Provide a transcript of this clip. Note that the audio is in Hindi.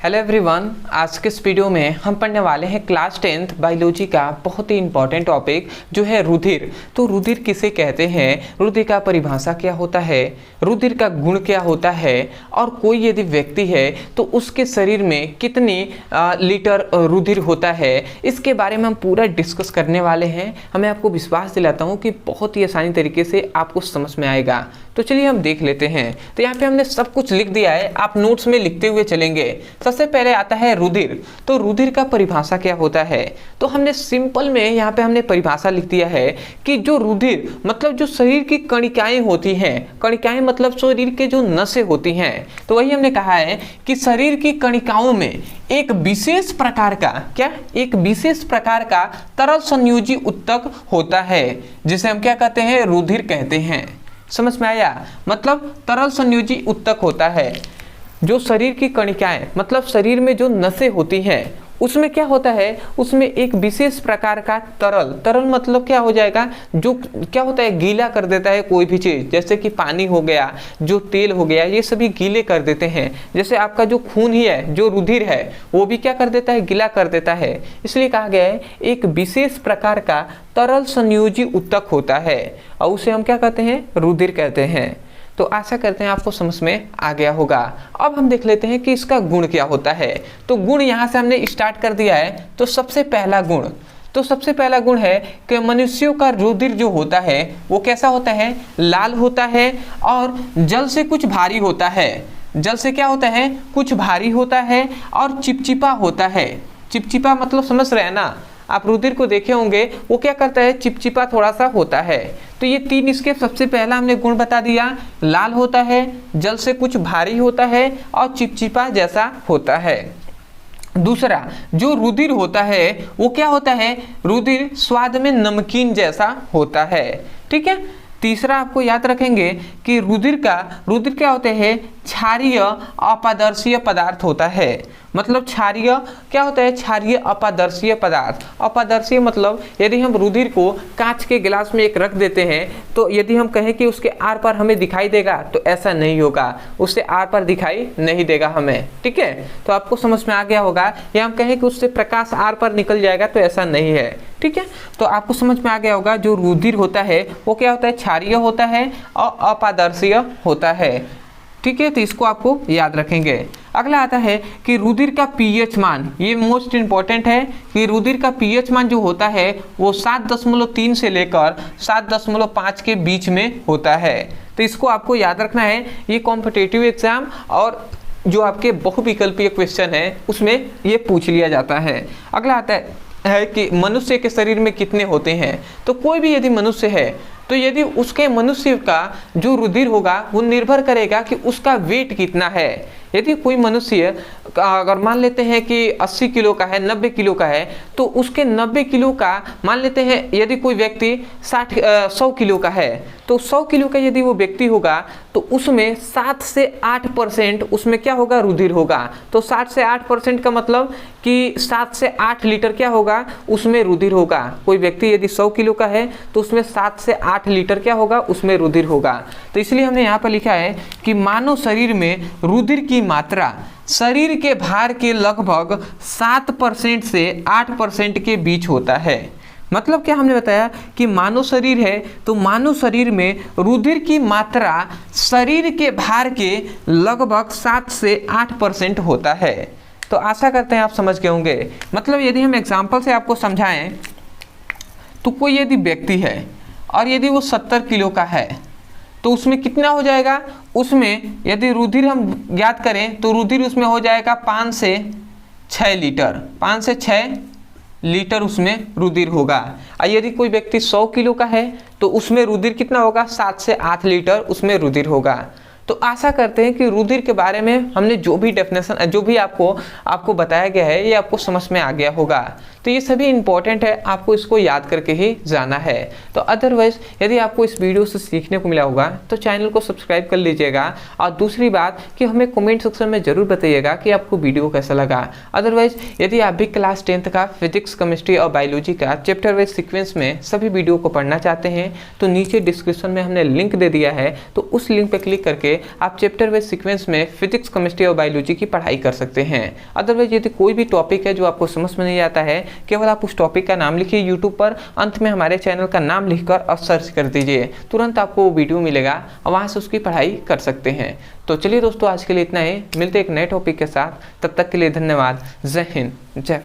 हेलो एवरीवन, आज के इस वीडियो में हम पढ़ने वाले हैं क्लास 10th बायोलॉजी का बहुत ही इंपॉर्टेंट टॉपिक जो है रुधिर। तो रुधिर किसे कहते हैं, रुधिर का परिभाषा क्या होता है, रुधिर का गुण क्या होता है और कोई यदि व्यक्ति है तो उसके शरीर में कितनी लीटर रुधिर होता है, इसके बारे में हम पूरा डिस्कस करने वाले हैं। मैं आपको विश्वास दिलाता हूँ कि बहुत ही आसानी तरीके से आपको समझ में आएगा। तो चलिए हम देख लेते हैं। तो यहाँ पे हमने सब कुछ लिख दिया है, आप नोट्स में लिखते हुए चलेंगे। सबसे पहले आता है रुधिर। तो रुधिर का परिभाषा क्या होता है, तो हमने सिंपल में यहाँ पे हमने परिभाषा लिख दिया है कि जो रुधिर मतलब जो शरीर की कणिकाएं होती हैं, कणिकाएं मतलब शरीर के जो नसें होती हैं, तो वही हमने कहा है कि शरीर की कणिकाओं में एक विशेष प्रकार का एक विशेष प्रकार का तरल संयोजी ऊतक होता है, जिसे हम क्या कहते हैं, रुधिर कहते हैं। समझ में आया? मतलब तरल संयोजी ऊतक होता है। जो शरीर की कणिकाएं मतलब शरीर में जो नसें होती हैं उसमें क्या होता है, उसमें एक विशेष प्रकार का तरल मतलब क्या हो जाएगा, जो क्या होता है, गीला कर देता है कोई भी चीज़, जैसे कि पानी हो गया, जो तेल हो गया, ये सभी गीले कर देते हैं। जैसे आपका जो खून ही है, जो रुधिर है, वो भी क्या कर देता है, गीला कर देता है। इसलिए कहा गया है एक विशेष प्रकार का तरल संयोजी ऊतक होता है और उसे हम क्या कहते हैं, रुधिर कहते हैं। तो आशा करते हैं आपको समझ में आ गया होगा। अब हम देख लेते हैं कि इसका गुण क्या होता है। तो गुण यहाँ से हमने स्टार्ट कर दिया है। तो सबसे पहला गुण है कि मनुष्यों का रुधिर जो होता है वो कैसा होता है, लाल होता है और जल से कुछ भारी होता है। जल से क्या होता है, कुछ भारी होता है और चिपचिपा होता है। चिपचिपा मतलब समझ रहे हैं ना, आप रुधिर को देखे होंगे, वो क्या करता है, चिपचिपा थोड़ा सा होता है। तो ये तीन इसके सबसे पहला हमने गुण बता दिया, लाल होता है, जल से कुछ भारी होता है और चिपचिपा जैसा होता है। दूसरा जो रुधिर होता है वो क्या होता है, रुधिर स्वाद में नमकीन जैसा होता है। ठीक है। तीसरा आपको याद रखेंगे कि रुधिर क्या होते हैं, क्षारीय अपारदर्शीय पदार्थ होता है। मतलब क्षारीय क्या होता है, क्षारीय अपारदर्शीय पदार्थ। अपारदर्शीय मतलब यदि हम रुधिर को कांच के गिलास में एक रख देते हैं तो यदि हम कहें कि उसके आर पार हमें दिखाई देगा, तो ऐसा नहीं होगा, उससे आर पार दिखाई नहीं देगा हमें। ठीक है, तो आपको समझ में आ गया होगा। या हम कहें कि उससे प्रकाश आर पार निकल जाएगा, तो ऐसा नहीं है। ठीक है, तो आपको समझ में आ गया होगा जो रुधिर होता है वो क्या होता है, क्षारीय होता है और अपारदर्शीय होता है। ठीक है, तो इसको आपको याद रखेंगे। अगला आता है कि रुधिर का पीएच मान, ये मोस्ट इंपॉर्टेंट है कि रुधिर का पीएच मान जो होता है वो 7.3 से लेकर 7.5 के बीच में होता है। तो इसको आपको याद रखना है। ये कॉम्पिटिटिव एग्जाम और जो आपके बहुविकल्पीय क्वेश्चन है उसमें ये पूछ लिया जाता है। अगला आता है कि मनुष्य के शरीर में कितने होते हैं। तो कोई भी यदि मनुष्य है तो यदि उसके मनुष्य का जो रुधिर होगा वो निर्भर करेगा कि उसका वेट कितना है। यदि कोई मनुष्य अगर मान लेते हैं कि 80 किलो का है, 90 किलो का है, तो उसके 90 किलो का मान लेते हैं यदि कोई व्यक्ति 100 किलो का है, तो 100 किलो का यदि वो व्यक्ति होगा तो उसमें 7 से 8% उसमें क्या होगा, रुधिर होगा। तो 7 से 8% का मतलब कि 7 से 8 लीटर क्या होगा, उसमें रुधिर होगा। कोई व्यक्ति यदि 100 किलो का है तो उसमें 7 से 8 लीटर क्या होगा, उसमें रुधिर होगा। तो इसलिए हमने यहाँ पर लिखा है कि मानव शरीर में रुधिर की मात्रा शरीर के भार के लगभग 7% से 8% के बीच होता है। मतलब क्या हमने बताया कि मानव शरीर है तो मानव शरीर में रुधिर की मात्रा शरीर के भार के लगभग 7 से 8% होता है। तो आशा करते हैं आप समझ गए होंगे। मतलब यदि हम एग्जाम्पल से आपको समझाएं तो कोई यदि व्यक्ति है और यदि वो 70 किलो का है तो उसमें कितना हो जाएगा, उसमें यदि रुधिर हम याद करें तो रुधिर उसमें हो जाएगा 5 से 6 लीटर, 5 से 6 लीटर उसमें रुधिर होगा। और यदि कोई व्यक्ति 100 किलो का है तो उसमें रुधिर कितना होगा, 7 से 8 लीटर उसमें रुधिर होगा। तो आशा करते हैं कि रुधिर के बारे में हमने जो भी डेफिनेशन जो भी आपको बताया गया है ये आपको समझ में आ गया होगा। तो ये सभी इंपॉर्टेंट है, आपको इसको याद करके ही जाना है। तो अदरवाइज यदि आपको इस वीडियो से सीखने को मिला होगा तो चैनल को सब्सक्राइब कर लीजिएगा। और दूसरी बात कि हमें कमेंट सेक्शन में ज़रूर बताइएगा कि आपको वीडियो कैसा लगा। अदरवाइज यदि आप भी क्लास 10th का फिजिक्स, केमिस्ट्री और बायोलॉजी का चैप्टर वाइज सीक्वेंस में सभी वीडियो को पढ़ना चाहते हैं तो नीचे डिस्क्रिप्शन में हमने लिंक दे दिया है, तो उस लिंक पर क्लिक करके आप चैप्टर वाइज सीक्वेंस में फिजिक्स, केमिस्ट्री और बायोलॉजी की पढ़ाई कर सकते हैं। अदरवाइज यदि कोई भी टॉपिक है जो आपको समझ में नहीं आता है, केवल आप उस टॉपिक का नाम लिखिए यूट्यूब पर, अंत में हमारे चैनल का नाम लिखकर और सर्च कर दीजिए, तुरंत आपको वो वीडियो मिलेगा और वहाँ से उसकी पढ़ाई कर सकते हैं। तो चलिए दोस्तों, आज के लिए इतना ही, मिलते एक नए टॉपिक के साथ, तब तक के लिए धन्यवाद। जय हिंद, जय